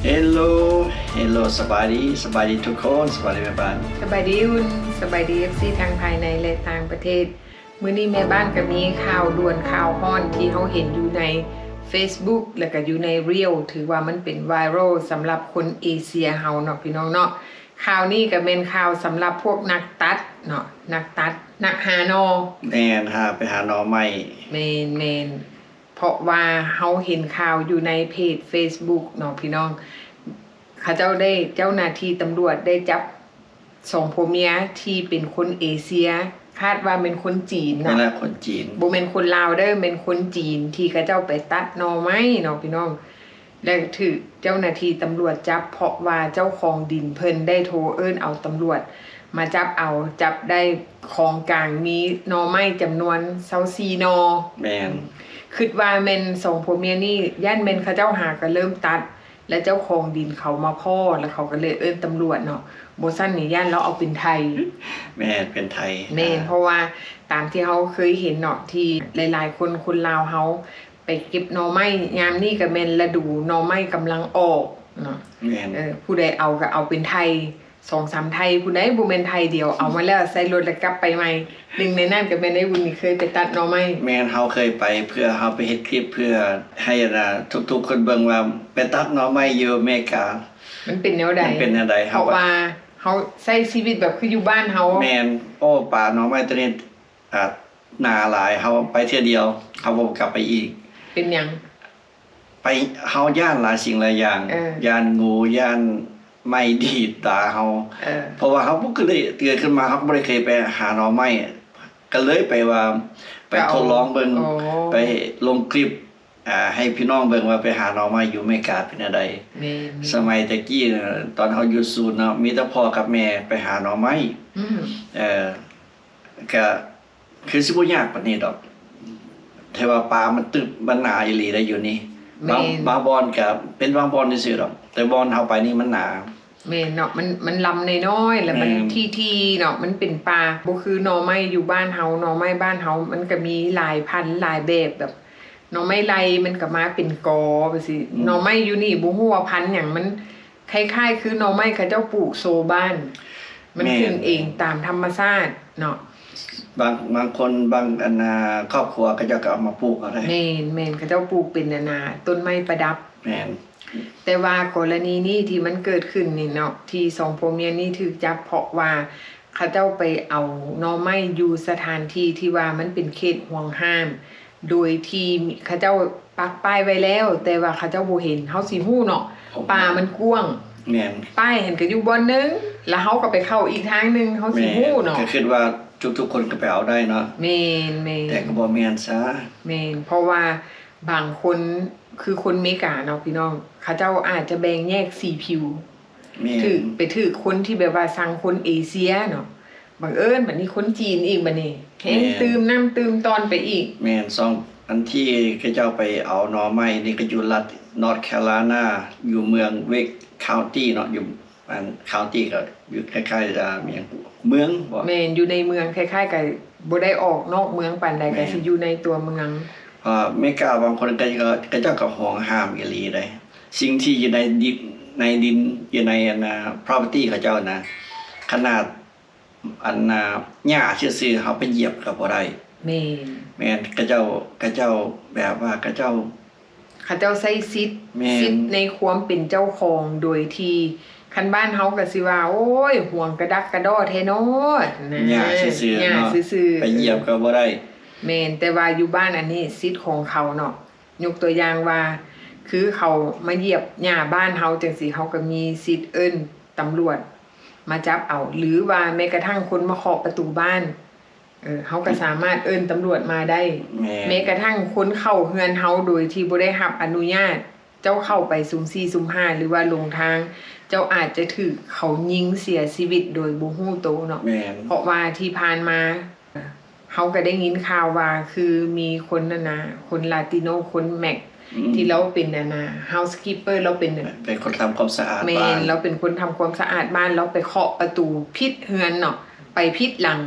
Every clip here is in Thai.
เฮลโลสบายดีทุกคนสบายดีแม่บ้านสบายดีอุ่นสบายดีFCทางภายในและทางประเทศมื้อนี้แม่บ้านก็มีข่าวด่วนข่าวฮ้อนที่เฮาเห็นอยู่ใน Facebook แล้วก็อยู่ใน Reel ถือว่ามันเป็นไวรัลสำหรับคนเอเชียเฮาเนาะพี่น้องเนาะข่าวนี้ก็เป็นข่าวสำหรับพวกนักตัดเนาะนักหาหนอแม่นหาไปหาหน่อไม้แม่นเพราะว่าเฮาเห็นข่าวอยู่ในเพจ Facebook เนาะพี่น้องเขาเจ้าหน้าที่ตำรวจได้จับสองผัวเมียที่เป็นคนเอเชียคาดว่าเป็นคนจีน นั่นแห เนาะ ละคนจีนบ่แม่นคนลาวเด้อเป็นคนจีนที่เขาเจ้าไปตัดหน่อไม้เนาะพี่น้องและถูกเจ้าหน้าที่ตำรวจจับเพราะว่าเจ้าของดินเพิ่นได้โทรเอิ้นเอาตำรวจมาจับได้ของกลางมีหน่อไม้จำนวน24หน่อแม่นคิดว่าแม่นสองผัวเมียนี่ย่านแม่นเขาเจ้าหาก็เริ่มตัดและเจ้าของดินเขามาพ่อแล้วเขาก็เลยเอิ้นตำรวจเนาะบ่ซั่นนี่ย่านเราเอาเป็นไทยแม่นเป็นไทยแม่นเพราะว่าตามที่เฮาเคยเห็นเนาะที่หลายๆคนลาวเฮาไปเก็บหน่อไม้ยามนี้ก็แม่นฤดูหน่อไม้กำลังออกเนาะแม่นผู้ใดเอาก็เอาเป็นไทย 2-3 ไทยผู้ใดบ่แม่นไทยเดียวเอามาแล้วใส่รถแล้วกลับไปใหม่หนึ่งในนั้นก็แม่นได้บุญนี่เคยไปตัดหน่อไม้แม่นเฮาเคยไปเพื่อเฮาไปเฮ็ดคลิปเพื่อให้ทุกคนเบิ่งว่าไปตัดหน่อไม้อยู่อเมริกามันเป็นแนวใดเพราะว่าเฮาใช้ชีวิตแบบคืออยู่บ้านเฮาแม่นโอ้ป่าหน่อไม้ตัวนี้หนาหลายเฮาไปเที่ยวเดียวเฮาบ่กลับไปอีกเป็นหยังไปเฮาย่านหลายสิ่งหลายอย่างย่านงูย่านไม่ดีดตาเฮาเพราะว่าเฮาบ่เคยเกิดขึ้นมาเฮาบ่ได้เคยไปหาหน่อไม้ก็เลยไปว่าไปทดลองเบิ่งไปลงคลิปให้พี่น้องเบิ่งว่าไปหาหน่อไม้อยู่อเมริกาเป็นจังได๋สมัยตะกี้ตอนเฮาอยู่ศูนย์เนาะมีแต่พ่อกับแม่ไปหาหน่อไม้ก็คือสิบ่ยากปานนี้ดอกแต่ว่าปลามันตึบมันหนาอีหลีได้อยู่นี่บางบอนก็เป็นบางบอนซื่อๆดอกแต่บอนเฮาไปนี่มันหนาแม่นเนาะมันลำน้อยๆแล้วมันที่เนาะมันเป็นปลาบ่คือหน่อไม้อยู่บ้านเฮาหน่อไม้บ้านเฮามันก็มีหลายพันธุ์หลายแบบหน่อไม้ไลมันก็มาเป็นกอไปสิหน่อไม้อยู่นี่บ่ฮู้ว่าพันธุ์หยังมันคล้ายๆคือหน่อไม้เขาเจ้าปลูกโซบ้านมันขึ้นเองตามธรรมชาติเนาะบางคนบางครอบครัวก็จะเอามาปลูกเอาได้แม่นเขาเจ้าปลูกเป็นต้นไม้ประดับแม่นแต่ว่ากรณีนี้ที่มันเกิดขึ้นนี่เนาะที่สองผัวเมียนี่ถูกจับเพราะว่าเขาเจ้าไปเอาหน่อไม้อยู่สถานที่ที่ว่ามันเป็นเขตห่วงห้ามโดยที่เขาเจ้าปักป้ายไว้แล้วแต่ว่าเขาเจ้าบ่เห็นเฮาสิฮู้เนาะป่ามันกว้างแม่นป้ายเห็นก็อยู่บ่อนนึงแล้วเฮาก็ไปเข้าอีกทางนึงเฮาสิฮู้เนาะก็คิดว่าทุกคนก็ไปเอาได้เนาะแม่นแต่ก็บ่แม่นซะแม่นเพราะว่าบางคนคือคนเมกาเนาะพี่น้องเขาเจ้าอาจจะแบ่งแยกสีผิวถือคนที่แบบว่าสั่งคนเอเชียเนาะบังเอิญบัดนี้คนจีนอีกบัดนี้แฮงตื่มตอนไปอีกแม่น2อันที่เขาเจ้าไปเอาหน่อไม้นี่ก็อยู่รัฐ North Carolina อยู่เมือง Wake County เนาะอยู่county ก็อยู่คล้ายๆเมืองบ่แม่นอยู่ในเมืองคล้ายๆกับบ่ได้ออกนอกเมืองปานใดก็สิอยู่ในตัวเมืองอเมริกาบางคนก็เจ้าก็ห่วงห้ามอีหลีได้สิ่งที่อยู่ในดินอยู่ในproperty เขาเจ้านะขนาดหญ้าซื่อๆเฮาไปเหยียบก็บ่ได้แม่นเขาเจ้าแบบว่าเขาเจ้าใช้สิทธิ์ในความเป็นเจ้าของโดยที่คันบ้านเฮาก็สิว่าโอ้ยห่วงกระดักกระดอแท้เนาะหญ้าซื่อๆเนาะไปเหยียบก็บ่ได้แม่นแต่ว่าอยู่บ้านอันนี้สิทธิ์ของเขาเนาะยกตัวอย่างว่าคือเขามาเหยียบหญ้าบ้านเฮาจังซี่เฮาก็มีสิทธิ์เอิ้นตำรวจมาจับเอาหรือว่าแม้กระทั่งคนมาเคาะประตูบ้านเฮาก็สามารถเอิ้นตำรวจมาได้แม้กระทั่งคนเข้าเฮือนเฮาโดยที่บ่ได้รับอนุญาตเจ้าเข้าไปสุ่ม4สุ่ม5หรือว่าลงทางเจ้าอาจจะถูกเขายิงเสียชีวิตโดยบ่ฮู้โตเนาะเพราะว่าที่ผ่านมาเฮาก็ได้ยินข่าวว่าคือมีคนคนลาติโนคนแม็กที่เราเป็นhousekeeper เราเป็นคนทำความสะอาดบ้านแม่นเราเป็นคนทำความสะอาดบ้านเราไปเคาะประตูผิดเฮือนเนาะไปผิดหลัง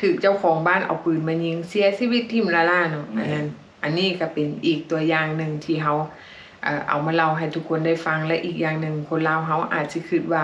ถูกเจ้าของบ้านเอาปืนมายิงเสียชีวิตทิ่มละล่าเนาะอันนี้ก็เป็นอีกตัวอย่างนึงที่เฮา เอามาเล่าให้ทุกคนได้ฟังและอีกอย่างหนึ่งคนลาวเขาอาจจะคิดว่า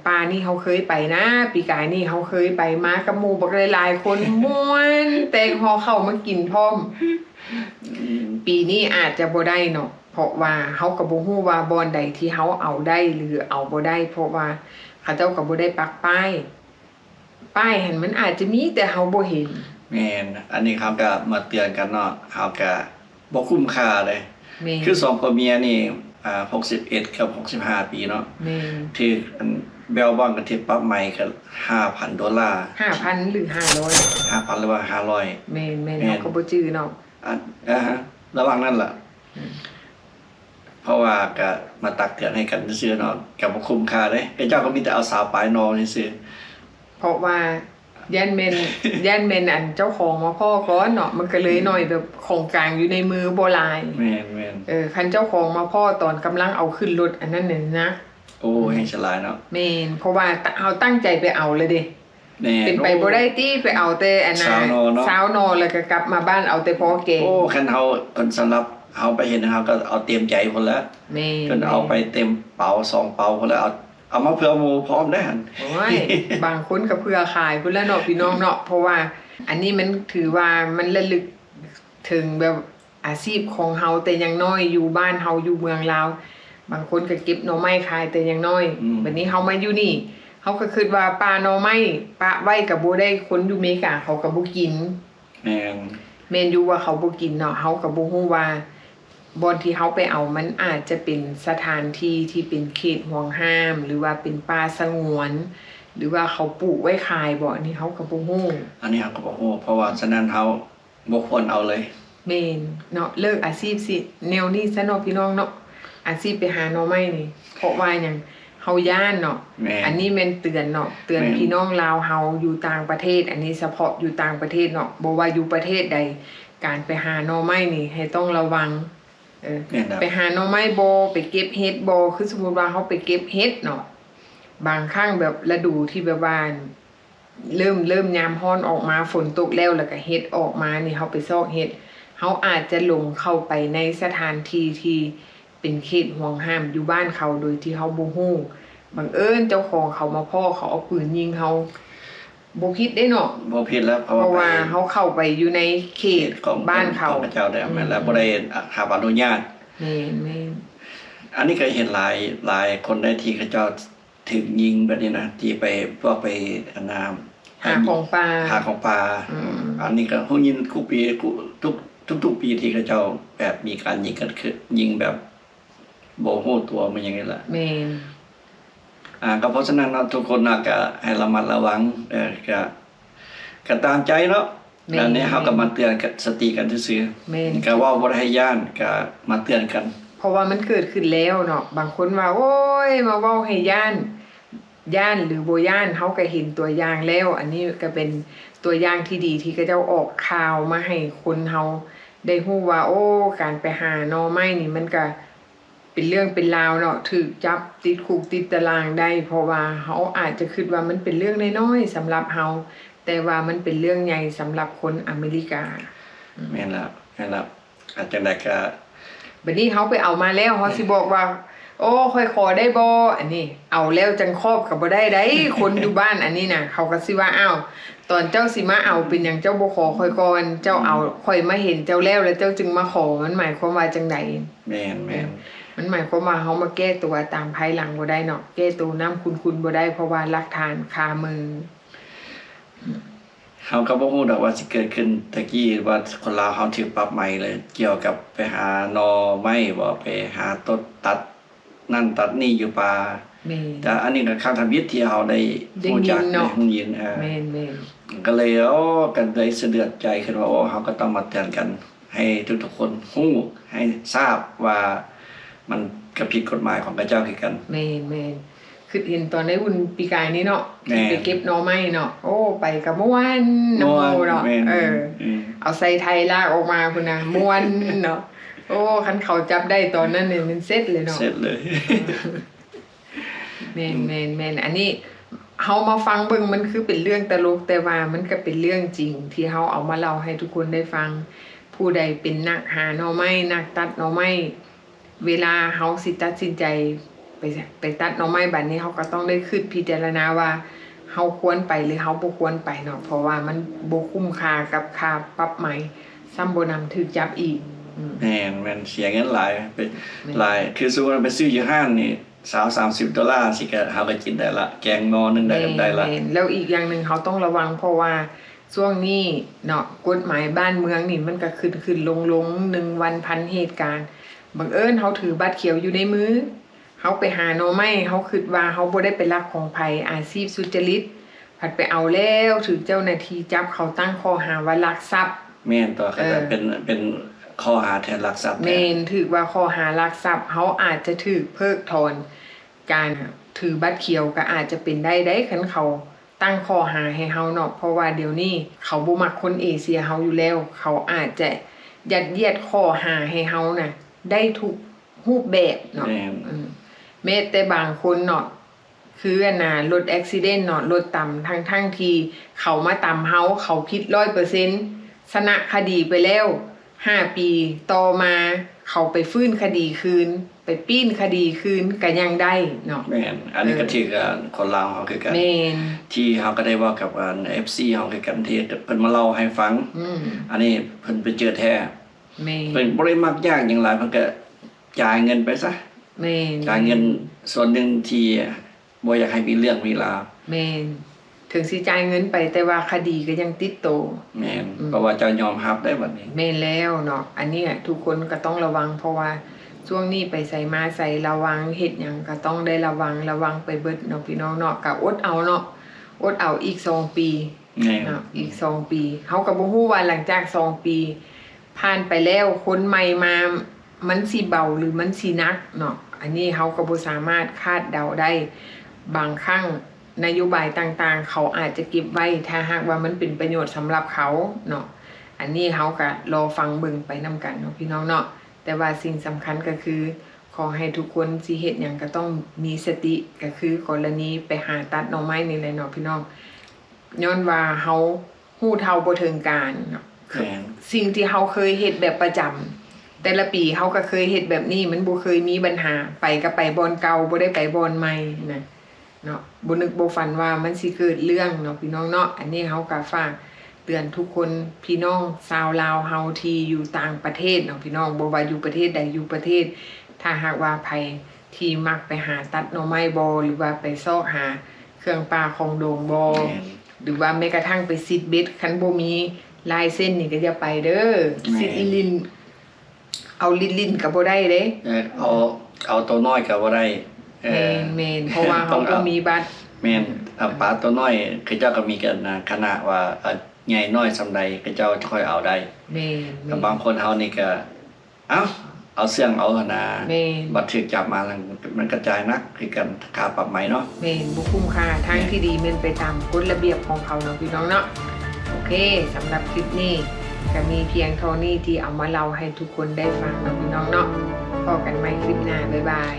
ป่านี่เขาเคยไปนะปีกายนี่เขาเคยไปมากับหมู่บักหลายๆคนม่วนแต่งหอเข้ามากินพร้อมปีนี้อาจจะบ่ได้เนาะเพราะว่าเขาก็บ่ฮู้ว่าบอนใดที่เขาเอาได้หรือเอาบ่ได้เพราะว่าเขาเจ้าก็บ่ได้ปักป้ายเห็นมันอาจจะมีแต่เขาบ่เห็นแม่นอันนี้เขาก็มาเตือนกันเนาะเขาก็บ่คุ้มค่าเลยคือ2ผัวเมียนี่61กับ65ปีเนาะที่เบลบอนก็ที่ปรับใหม่ก็$5,000 5,000หรือ500 5,000หรือว่า500แม่นๆเฮาก็บ่จื้อเนาะระหว่างนั้นล่ะเพราะว่าก็มาตักเตือนให้กันซื่อๆเนาะก็บ่คุ้มค่าเด้เจ้าก็มีแต่เอาสาวปลายนอซื่อเพราะว่าย่านเมนอันเจ้าของมาพ่อก่อนเนาะมันก็เลยหน่อยแบบของกลางอยู่ในมือบ่หลายแม่นคันเจ้าของมาพ่อตอนกำลังเอาขึ้นรถอันนั้นน่ะนะโอ้ให้ฉลาดเนาะแม่นเพราะว่าเฮาตั้งใจไปเอาเลยเด้เป็นไปบ่ได้ติไปเอาแต่อันน่ะสาวนอแล้วก็กลับมาบ้านเอาแต่พอแก่โอ้คันเฮาเพิ่นสำหรับเฮาไปเห็นเฮาก็เอาเต็มใจพุ่นแล้วแม่นจนเอาไปเต็มเป๋า2เป๋าพุ่นแล้วเอามาเพื่อหมู่พร้อมได้หั่นโอ้ยบางคนก็เพื่อขายพุ่นแล้วเนาะพี่น้องเนาะเพราะว่าอันนี้มันถือว่ามันระลึกถึงแบบอาชีพของเฮาแต่ยังน้อยอยู่บ้านเฮาอยู่เมืองลาวบางคนก็เก็บหน่อไม้ขายแต่ยังน้อยบัดนี้เฮามาอยู่นี่เฮาก็คิดว่าปลาหน่อไม้ปะไว้ก็บ่ได้คนอยู่อเมริกาเขาก็บ่กินแม่นอยู่ว่าเขาบ่กินเนาะเฮาก็บ่ฮู้ว่าบอนที่เฮาไปเอามันอาจจะเป็นสถานที่ที่เป็นเขตห่วงห้ามหรือว่าเป็นป่าสงวนหรือว่าเขาปลูกไว้ขายบ่อันนี้เฮาก็บ่ฮู้อันนี้เฮาก็บ่ฮู้เพราะว่าฉะนั้นเฮาบ่ควรเอาเลยแม่นเนาะเลิกอาชีพสิแนวนี้ซะเนาะพี่น้องเนาะอาชีพไปหาหน่อไม้นี่เพราะว่าหยังเฮาย้านเนาะอันนี้แม่นเตือนเนาะเตือนพี่น้องลาวเฮาอยู่ต่างประเทศอันนี้เฉพาะอยู่ต่างประเทศเนาะบ่ว่าอยู่ประเทศใดการไปหาหน่อไม้นี่ให้ต้องระวังไปหาหน่อไม้บ่ไปเก็บเห็ดบ่คือสมมุติว่าเฮาไปเก็บเห็ดเนาะบางครั้งแบบฤดูที่แบบว่าเริ่มยามร้อนออกมาฝนตกแล้วก็เห็ดออกมานี่เฮาไปซอกเห็ดเฮาอาจจะหลงเข้าไปในสถานที่ที่เป็นเขตห่วงห้ามอยู่บ้านเขาโดยที่เฮาบ่ฮู้บังเอิญเจ้าของเขามาพ้อเขาเอาปืนยิงเฮาบ่ผิดเด้เนาะบ่ผิดแล้วเพราะว่าเฮาเข้าไปอยู่ในเขตของบ้านเขาพระเจ้าได้แม่นแล้วบ่ได้รับอนุญาตแม่นอันนี้ก็เห็นหลายคนได้ที่เขาเจ้าถูกยิงแบบนี้นะที่ไปพวกไปหาของป่าอันนี้ก็ฮู้ยินทุกปีทุกปีที่เขาเจ้าแบบมีการยิงกันคือยิงแบบบ่ฮู้ตัวมันอย่างนี้ล่ะแม่นก็เพราะฉะนั้นทุกคนน่ะก็ให้ระมัดระวังก็ตามใจเนาะอันนี้เฮาก็มาเตือนกันสติกันซื่อๆก็เว้าบ่ได้ให้ย่านก็มาเตือนกันเพราะว่ามันเกิดขึ้นแล้วเนาะบางคนว่าโอ้ยมาเว้าให้ย่านหรือบ่ย่านเฮาก็เห็นตัวอย่างแล้วอันนี้ก็เป็นตัวอย่างที่ดีที่เขาเจ้าออกข่าวมาให้คนเฮาได้ฮู้ว่าโอ้การไปหาหน่อไม้นี่มันก็เป็นเรื่องเป็นราวเนาะถูกจับติดคุกติดตารางได้เพราะว่าเฮาอาจจะคิดว่ามันเป็นเรื่องน้อยๆสำหรับเฮาแต่ว่ามันเป็นเรื่องใหญ่สำหรับคนอเมริกาแม่นแล้วอาจจังได๋ก็บัดนี้เฮาไปเอามาแล้วเฮาสิบอกว่าโอ้ค่อยขอได้บ่อันนี้เอาแล้วจังครอบก็บ่ได้คนอยู่บ้านอันนี้น่ะเขาก็สิว่าอ้าวตอนเจ้าสิมาเอาเป็นหยังเจ้าบ่ขอค่อยก่อนเจ้าเอาค่อยมาเห็นเจ้าแล้วเจ้าจึงมาขอมันหมายความว่าจังได๋แม่นมันหมายความว่าเฮามาแก้ตัวตามภายหลังบ่ได้เนาะแก้ตัวน้ำคุณบ่ได้เพราะว่าหลักฐานคามือเฮาก็บ่ฮู้ดอกว่าสิเกิดขึ้นตะกี้ว่าคนลาวเฮาถูกปรับใหม่เลยเกี่ยวกับไปหาหน่อไม้บ่ไปหาต้นตัดนั่นตัดนี่อยู่ป่าแต่อันนี้ก็ครั้งทำวิทย์ที่เฮาได้รู้จักได้ฮู้ยินแม่นก็เลยกันเลยสะเดือดใจขึ้นว่าเฮาก็ต้องมาเตือนกันให้ทุกๆคนฮู้ให้ทราบว่ามันก็ผิดกฎหมายของพระเจ้าคือกันแม่นคือเห็นตอนในอุ่นปีกายนี้เนาะไปเก็บหน่อไม้เนาะโอ้ไปกับม่วนน้ำโมเนาะเอาใส่ไทยลากออกมาพุ่นน่ะม่วนเนาะโอ้คันเขาจับได้ตอนนั้นเนี่ยมันเสร็จเลยเนาะเสร็จเลยแม่นอันนี้เฮามาฟังเบิ่งมันคือเป็นเรื่องตลกแต่ว่ามันก็เป็นเรื่องจริงที่เฮาเอามาเล่าให้ทุกคนได้ฟังผู้ใดเป็นนักหาหน่อไม้นักตัดหน่อไม้ เวลาเฮาสิตัดสินใจไปตัดหน่อไม้บัดนี้เฮาก็ต้องได้คิดพิจารณาว่าเฮาควรไปหรือเฮาบ่ควรไปเนาะเพราะว่ามันบ่คุ้มค่ากับค่าปรับใหม่ซ้ำบ่นำถูกจับอีกแม่นเสียเงินหลายไปหลายคือสมมุติว่าไปซื้ออยู่ห้างนี่$30สิก็เฮาก็กินได้ละแกงหม้อนึงได้ละแล้วอีกอย่างนึงเขาต้องระวังเพราะว่าช่วงนี้เนาะกฎหมายบ้านเมืองนี่มันก็ขึ้นลง1วันพันเหตุการณ์บังเอิญเฮาถือบัตรเขียวอยู่ในมือเฮาไปหาหน่อไม้เฮาคิดว่าเฮาบ่ได้ไปลักของไผอาชีพสุจริตผัดไปเอาแล้วถึงเจ้าหน้าที่จับเขาตั้งข้อหาว่าลักทรัพย์แม่นต่อก็เป็นข้อหาแทนลักทรัพย์แม่นถือว่าข้อหาลักทรัพย์เฮาอาจจะถูกเพิกถอนการถือบัตรเขียวก็อาจจะเป็นได้คันเขาตั้งข้อหาให้เฮาเนาะเพราะว่าเดี๋ยวนี้เขาบ่มักคนเอเชียเฮาอยู่แล้วเขาอาจจะยัดเยียดข้อหาให้เฮาน่ะได้ทุกรูปแบบเนาะแม้แต่บางคนเนาะคือรถอุบัติเหตุเนาะรถต่ำทั้งที่เขามาต่ำเฮาเขาผิด 100% ชนะคดีไปแล้ว5 ปีต่อมาเขาไปฟื้นคดีคืนไปปี้นคดีคืนก็ยังได้เนาะแม่นอันนี้ก็ที่คนลาวเฮาคือกันที่เฮาก็ได้เว้ากับFC เฮาคือกันที่เพิ่นมาเล่าให้ฟังอันนี้เพิ่นไปเจอแท้เพิ่นบ่ได้มักยากหยังหลายเพิ่นก็จ่ายเงินไปซะจ่ายเงินส่วนหนึ่งที่บ่อยากให้มีเรื่องมีราวถึงสิจ่ายเงินไปแต่ว่าคดีก็ยังติดโตแม่นเพราะว่าเจ้ายอมรับได้บัดนี้แม่นแล้วเนาะอันนี้ทุกคนก็ต้องระวังเพราะว่าช่วงนี้ไปใส่มาใส่ระวังเฮ็ดหยังก็ต้องได้ระวังไปเบิดเนาะพี่น้องเนาะก็อดเอาเนาะอดเอาอีก2 ปีเนาะอีก2 ปีเฮาก็บ่ฮู้ว่าหลังจาก2 ปีผ่านไปแล้วคนใหม่มามันสิเบาหรือมันสิหนักเนาะอันนี้เฮาก็บ่สามารถคาดเดาได้บางครั้งนโยบายต่างๆเขาอาจจะเก็บไว้ถ้าหากว่ามันเป็นประโยชน์สำหรับเขาเนาะอันนี้เฮาก็รอฟังเบิ่งไปนำกันเนาะพี่น้องเนาะแต่ว่าสิ่งสำคัญก็คือขอให้ทุกคนสิเฮ็ดหยังก็ต้องมีสติก็คือกรณีไปหาตัดหน่อไม้นี่แหละเนาะพี่น้องย้อนว่าเฮาฮู้เท่าบ่ถึงการเนาะสิ่งที่เฮาเคยเฮ็ดแบบประจำแต่ละปีเฮาก็เคยเฮ็ดแบบนี้มันบ่เคยมีปัญหาไปก็ไปบ่อนเก่าบ่ได้ไปบ่อนใหม่นะเนาะบ่นึกบ่ฝันว่ามันสิเกิดเรื่องเนาะพี่น้องเนาะอันนี้เฮาก็ฝากเตือนทุกคนพี่น้องชาวลาวเฮาที่อยู่ต่างประเทศเนาะพี่น้องบ่ว่าอยู่ประเทศใดอยู่ประเทศถ้าหากว่าไผที่มักไปหาตัดหน่อไม้บ่หรือว่าไปซอกหาเครื่องป่าของโดงบ่หรือว่าแม้กระทั่งไปซิดเบ็ดคันบ่มีลายเส้นนี่ก็อย่าไปเด้อซิดลิ้นเอาลิ้นก็บ่ได้เด้เอาตัวน้อยก็บ่ได้แม่นเพราะว่าเฮาบ่มีบัตรแม่นปลาตัวน้อยคือเจ้าก็มีกันคณะว่าใหญ่น้อยซำใดคือเจ้าค่อยเอาได้แม่นบางคนเฮานี่ก็เอาเสื่องเอาหั่นน่ะบัดถูกจับมาแล้วมันกระจายนักคือกันค่าปรับใหม่เนาะแม่นบ่คุ้มค่าทางที่ดีแม่นไปตามกฎระเบียบของเขาเนาะพี่น้องเนาะโอเคสำหรับคลิปนี้ก็มีเพียงเท่านี้ที่เอามาเล่าให้ทุกคนได้ฟังเนาะพี่น้องเนาะพบกันใหม่คลิปหน้าบ๊ายบาย